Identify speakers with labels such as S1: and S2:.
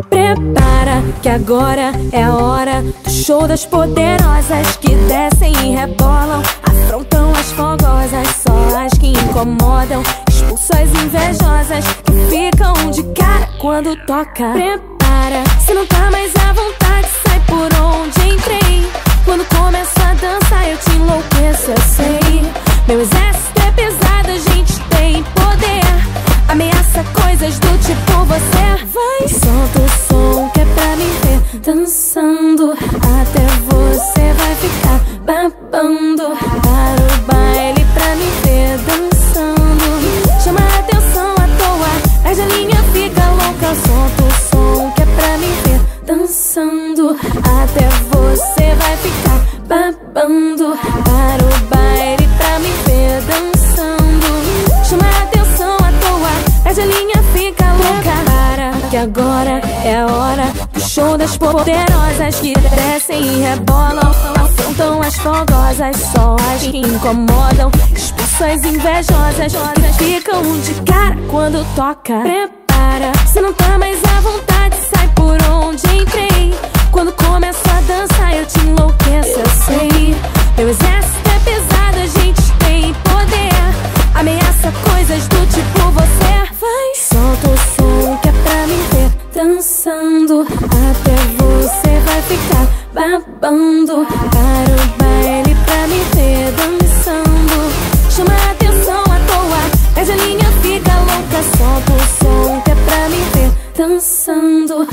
S1: Prepara que agora é a hora do show das poderosas que descem e rebolam, afrontam as fogosas, só as que incomodam, expulsam as invejosas que ficam de cara quando toca. Prepara, se não tá mais à vontade, sai por onde entrei. Quando começo a dançar eu te enlouqueço, eu sei. Meu exército é pesado, a gente tem poder, ameaça coisas do tipo você. Vai, solta o som que é pra me ver dançando, até você vai ficar babando. Para o baile pra me ver dançando, chama a atenção à toa, mas a linha fica louca. Solta o som que é pra me ver dançando, até você vai ficar babando. Para o baile pra me ver dançando, chama a atenção à toa, mas a linha fica louca. Para que agora é a hora do show das poderosas que descem e rebolam, afrontam as fogosas, só as que incomodam, expulsam as invejosas que ficam de cara quando toca. Prepara, se não tá mais à vontade, sai por onde entrei. Quando começo a dançar eu te enlouqueço, eu sei. Meu exército é pesado, a gente tem poder, ameaça coisas do tipo você. Vai, solta o som que é pra me ver dançando, até você vai ficar babando. Para o baile pra me ver dançando, chama a atenção à toa, mas a linha fica louca. Solta o som que é pra me ver dançando,